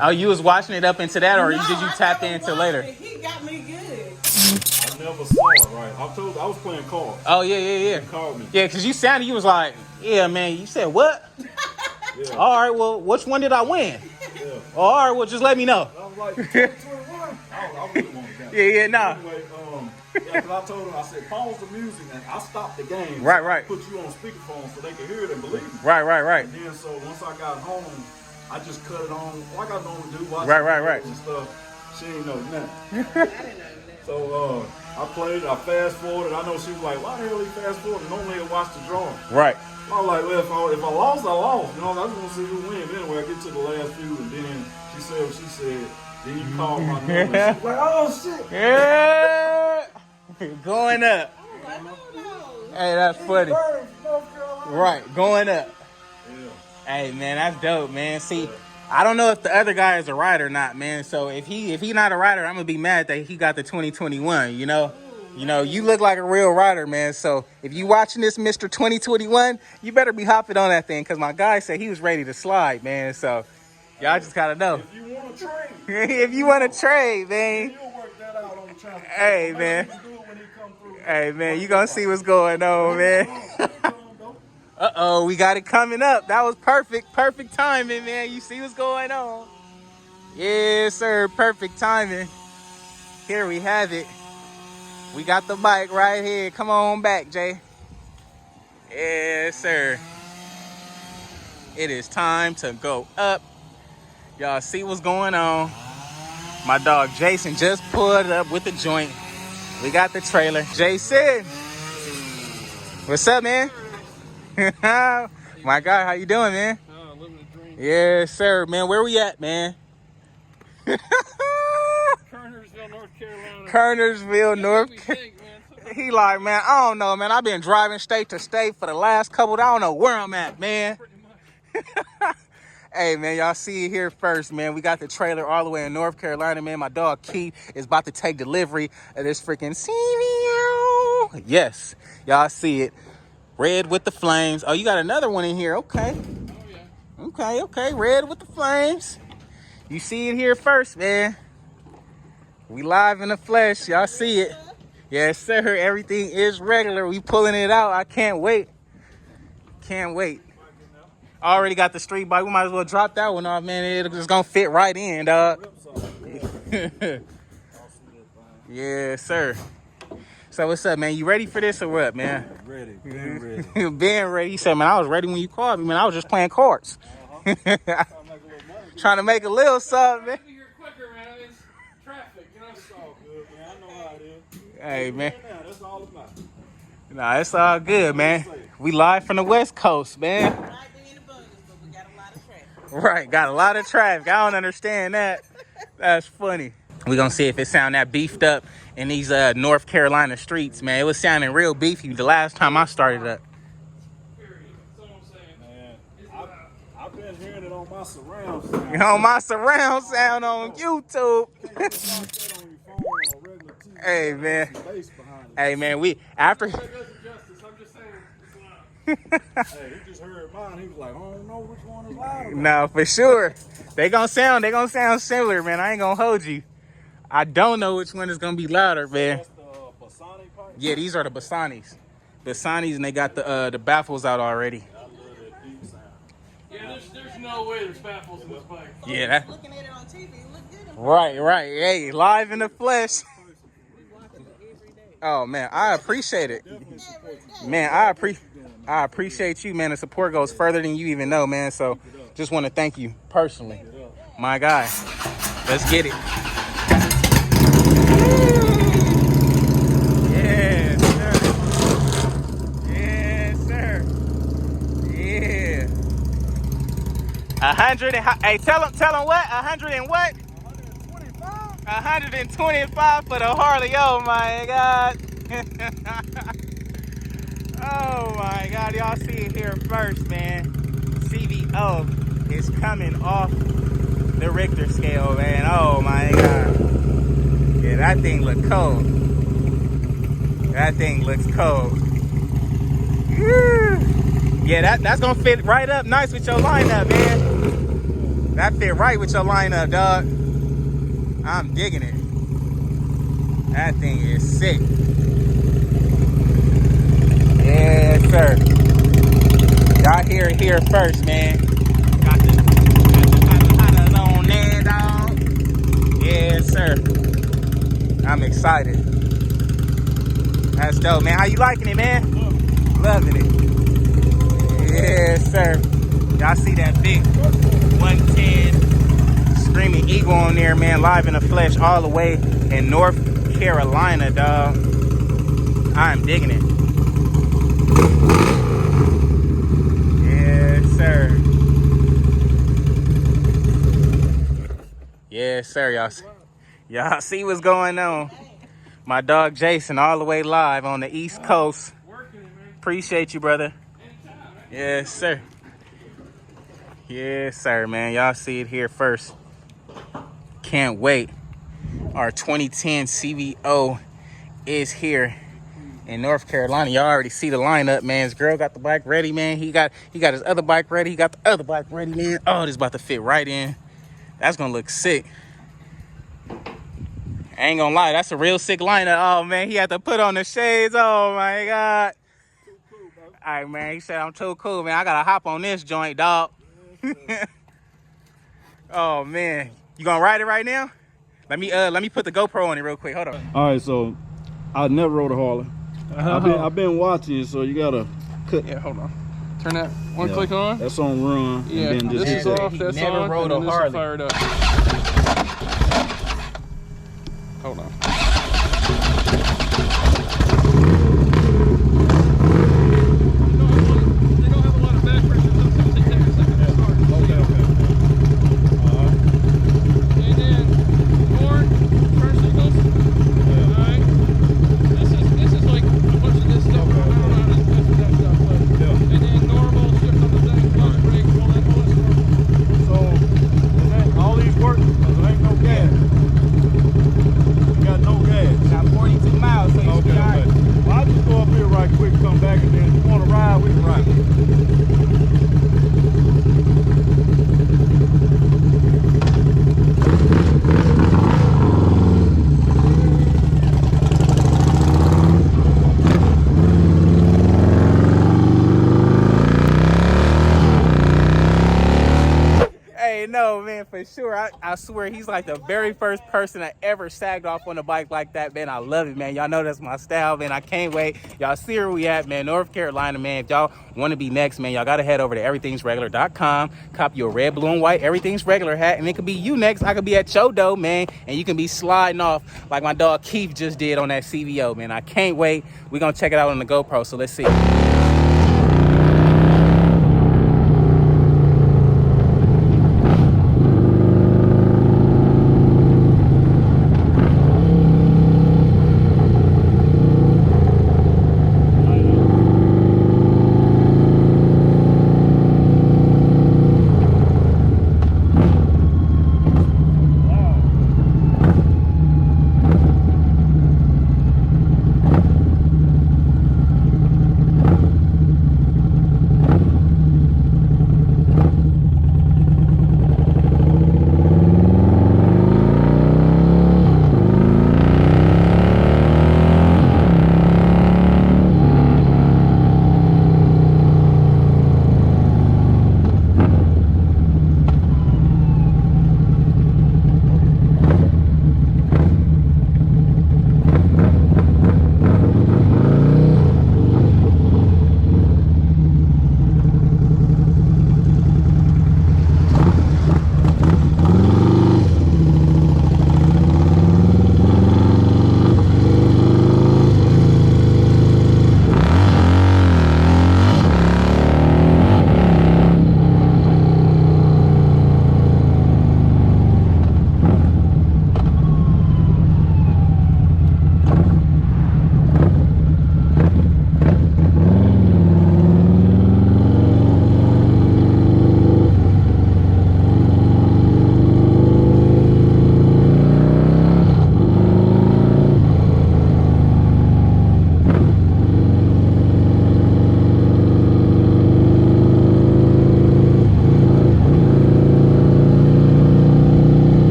Oh, you was watching it up into that, or No, did you I tap never into watched later? it. He got me good. I never saw it, right? I was playing cards. Oh, yeah. He called me. Yeah, because you sounded, you was like, yeah, man. You said, what? Yeah. All right, well, which one did I win? Yeah. All right, well, just let me know. I was like, 2021? I really wanted that. Yeah, nah. Anyway, yeah, because I told him, I said, pause the music, and I stopped the game. Right, so I right. put you on speakerphone so they could hear it and believe me. Right. And then, so once I got home, I just cut it on like I normally do, watch Right. and stuff. She ain't know nothing. I didn't know that. So I played, I fast forwarded. I know she was like, why the hell he fast forward? Normally I watch the drawing. Right. I was like, well, if I lost, I lost. You know, I just want to see who win. Anyway, I get to the last few, and then she said what she said. Then you called my number. And she was like, oh, shit. Yeah. Going up. I was like, hold on. Hey, that's funny. North Carolina. Right, going up. Yeah. Hey, man, that's dope, man. See, I don't know if the other guy is a rider or not, man. So if he not a rider, I'm gonna be mad that he got the 2021. You know, you look like a real rider, man. So if you watching this, Mr. 2021, you better be hopping on that thing, because my guy said he was ready to slide, man. So y'all just gotta know. If you want to trade, If you want to trade, man. you'll work that out on the channel. Hey, man. You do it when he come through. Hey, man, you gonna see what's going on, man. Uh-oh, we got it coming up. That was perfect timing, man. You see what's going on? Yes, sir, perfect timing. Here we have it. We got the bike right here. Come on back, Jay. Yes, sir. It is time to go up. Y'all see what's going on. My dog Jason just pulled up with the joint. We got the trailer. Jason, what's up, man? My guy, how you doing, man? Living the dream. Yes, sir, man. Where we at, man? Kernersville, North Carolina. Kernersville, North What Carolina. we think, man. He like, man, I don't know, man. I've been driving state to state for the last couple. I don't know where I'm at, man. Pretty much. Hey, man, y'all see it here first, man. We got the trailer all the way in North Carolina, man. My dog Keith is about to take delivery of this freaking CVO. Yes, y'all see it. Red with the flames. Oh, you got another one in here. Okay. Oh, yeah. Okay. Red with the flames. You see it here first, man. We live in the flesh. Y'all see it. Yes, sir. Everything is regular. We pulling it out. I can't wait. Can't wait. Already got the street bike. We might as well drop that one off, man. It's just gonna fit right in, dog. Yes, sir. So what's up, man? You ready for this or what, man? Ready. Being ready. Being ready. He said, man, I was ready when you called me, man. I was just playing cards. Trying to make a little something, man. You're quicker, man. It's traffic, you know. It's all good, man. I know how it is. Hey, man. That's all about it. Nah, it's all good, man. We live from the West Coast, man. Right there in the bunches, but we got a lot of traffic. Right, got a lot of traffic. I don't understand that. That's funny. We're gonna see if it sound that beefed up in these North Carolina streets, man. It was sounding real beefy the last time I started up. Period. That's all I'm saying. Man, I've been hearing it on my surround sound. On my surround sound on YouTube. You can't just watch that on your phone or a regular TV. Hey, man. Some bass behind it. Hey, man, we after. That does it justice. I'm just saying. It's loud. Hey, he just heard mine. He was like, I don't know which one is louder. No, for sure. They gonna sound similar, man. I ain't gonna hold you. I don't know which one is gonna be louder, man. That's the Bassani pipe. Yeah, these are the Bassanis. Bassanis, and they got the baffles out already. I love that deep sound. Yeah, there's no way there's baffles in this bike. Yeah, that. Looking at it on TV, it look good. Right. Hey, live in the flesh. We watch it every day. Oh man, I appreciate it. Definitely support you. Man, I appreciate you, man. The support goes further than you even know, man. So just want to thank you personally. My guy. Let's get it. Yes, sir. Yes, sir. Yeah. 100 and hey, tell him what? 100 and what? 125? 125 for the Harley. Oh my God. Oh my God. Y'all see it here first, man. CVO is coming off the Richter scale, man. Oh my God. Yeah, that thing look cold. That thing looks cold. Woo. Yeah, that's gonna fit right up nice with your lineup, man. That fit right with your lineup, dog. I'm digging it. That thing is sick. Yes, sir. Y'all hear it here first, man. Got the on there, dog. Yes, sir. I'm excited. That's dope, man. How you liking it, man? Loving it. Yes, sir. Y'all see that big 110 Screaming Eagle on there, man. Live in the flesh all the way in North Carolina, dog. I'm digging it. Yes, sir. Yes, sir, y'all see what's going on. My dog Jason all the way live on the East Coast. Appreciate you, brother. Yes, sir. Yes, sir, man. Y'all see it here first. Can't wait. Our 2010 CVO is here in North Carolina. Y'all already see the lineup, man. His girl got the bike ready, man. He got his other bike ready. He got the other bike ready, man. Oh, this is about to fit right in. That's gonna look sick. I ain't gonna lie, that's a real sick lineup. Oh man, he had to put on the shades. Oh my God. All right, man. He said I'm too cool, man. I gotta hop on this joint, dog. Oh man, you gonna ride it right now? Let me put the GoPro on it real quick. Hold on. All right, so I never rode a Harley. I've been watching it, so you gotta cut. Yeah, hold on. Turn that one click on. That's on run. Yeah, and then just this is hit off, that. that's never on, rode and a then this Harley. is fired up. Hold on. They don't have a lot of back pressure. Sometimes they take a second to start. Okay. And then horn, turn signals. Alright. This is like a bunch of this stuff going on around this mess with that stuff. But, and then normal, shift on the thing, clutch brake, all that stuff. So all these work because there ain't no gas. You got no gas. Got 42 miles, so you should be all right. Well, I'll just go up here right quick, come back, and then if you want to ride, we can ride. Hey, no, man, for sure. I swear he's like the very first person that ever sagged off on a bike like that, man. I love it, man. Y'all know that's my style, man. I can't wait. Y'all see where we at, man. North Carolina, man. If y'all want to be next, man, y'all got to head over to everythingsregular.com. Copy your red, blue, and white Everything's Regular hat, and it could be you next. I could be at Chodo, man, and you can be sliding off like my dog Keith just did on that CVO, man. I can't wait. We're going to check it out on the GoPro, so let's see.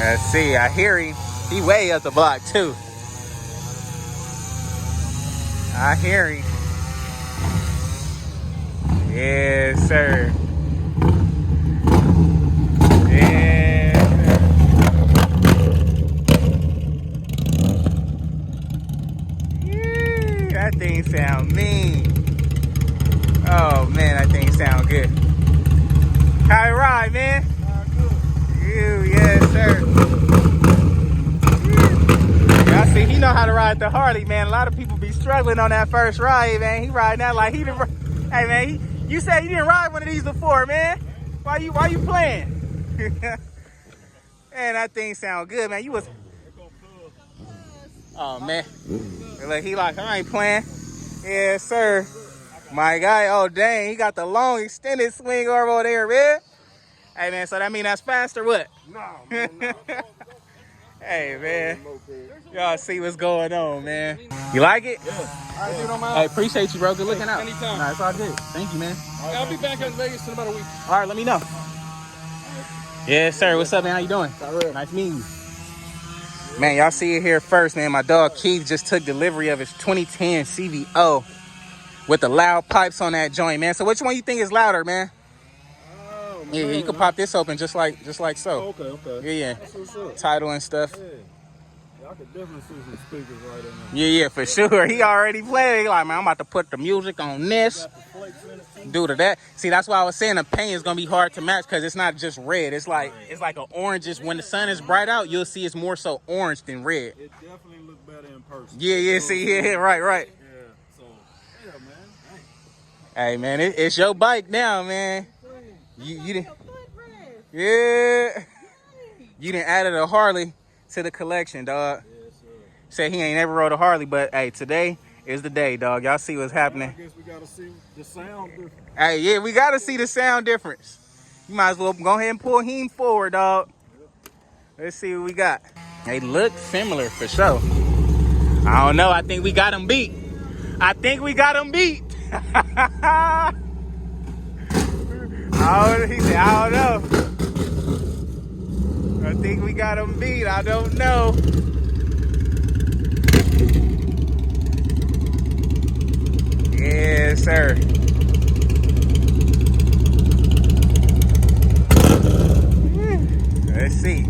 Let's see, I hear him. He way up the block too. I hear him. Yes, sir. Yes, sir. Yeah, that thing sound mean. Oh man, that thing sound good. How it ride, man? You, yes, sir. Y'all see, he know how to ride the Harley, man. A lot of people be struggling on that first ride, man. He riding that like he didn't. Hey, man, you said you didn't ride one of these before, man. Why you playing? Man, that thing sound good, man. You was. Oh man, look, he like, I ain't playing. Yes, sir. My guy, oh dang, he got the long extended swing arm over there, man. Hey man, so that mean that's fast or what? Nah, man, nah. Hey man, y'all see what's going on, man. You like it? Yeah. All right, dude, I'm out. I appreciate you, bro. Good looking out. Anytime. Nah, it's all good. Thank you, man. I'll be back in Vegas in about a week. All right, let me know. Yes, sir. What's up, man? How you doing? Nice meeting you. Man, y'all see it here first, man. My dog Keith just took delivery of his 2010 CVO with the loud pipes on that joint, man. So which one you think is louder, man? Oh, Yeah, man, you can pop this open just like so. Oh, okay. Yeah. That's what's up. Title and stuff. Yeah. I could definitely see some speakers right in there. Yeah, for sure. He already played. He like, man, I'm about to put the music on this. Got the flakes in it too. Due to that. See, that's why I was saying the paint is gonna be hard to match because it's not just red. It's like an orange. Just when the sun is bright out, you'll see it's more so orange than red. It definitely look better in person. Yeah, see, yeah, right. Yeah, so, yeah, man. Hey, man, it's your bike now, man. You didn't, yeah. You done added a Harley to the collection, dog. Yes, sir. Said he ain't never rode a Harley, but hey, today is the day, dog. Y'all see what's happening. I guess we gotta see the sound difference. Hey, yeah, we gotta see the sound difference. You might as well go ahead and pull him forward, dog. Let's see what we got. They look similar for sure. I don't know. I think we got him beat. I think we got him beat. He said, I don't know. I think we got him beat. I don't know. Yes, sir. Let's see.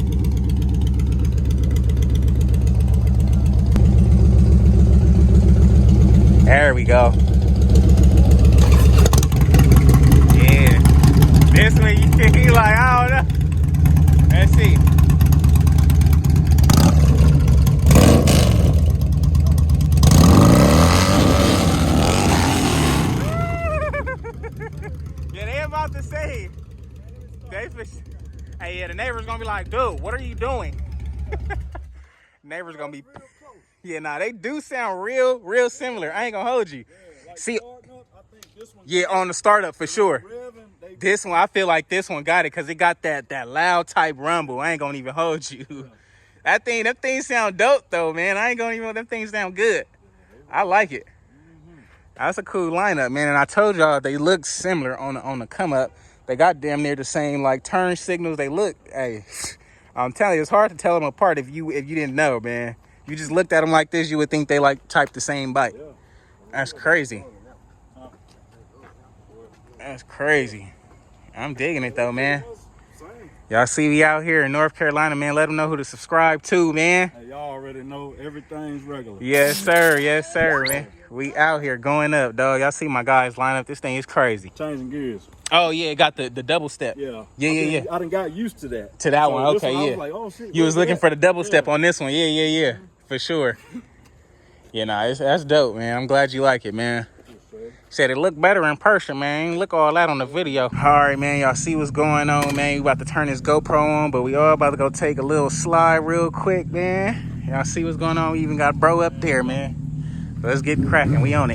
There we go. Yeah. This one, you like, I don't know. Let's see. Yeah, they about to say. Hey, yeah, the neighbor's gonna be like, dude, what are you doing? Neighbor's gonna be. Yeah, nah, they do sound real similar. I ain't gonna hold you. Like See, up, I think this one yeah, on the startup for sure. revving, This one, I feel like this one got it because it got that loud type rumble. I ain't gonna even hold you. Them things sound dope though, man. I ain't gonna even. Them things sound good. I like it. That's a cool lineup, man. And I told y'all they look similar on the come up. They got damn near the same like turn signals. They look. Hey, I'm telling you, it's hard to tell them apart if you didn't know, man. You just looked at them like this, you would think they like type the same bike. That's crazy. That's crazy. I'm digging it though, man. Y'all see we out here in North Carolina, man. Let them know who to subscribe to, man. Hey, y'all already know everything's regular. Yes, sir, man. We out here going up, dog. Y'all see my guys line up. This thing is crazy. Changing gears. Oh, yeah, it got the double step. Yeah. Yeah. I done got used to that. To that So one, this okay, I yeah. was like, oh, shit, You was looking for the double step Yeah. on this one. Yeah. For sure. Yeah, nah, that's dope, man. I'm glad you like it, man. Said it looked better in person, man. Look all that on the video. All right, man. Y'all see what's going on, man. We about to turn this GoPro on, but we all about to go take a little slide real quick, man. Y'all see what's going on. We even got bro up there, man. Let's get cracking. We on it.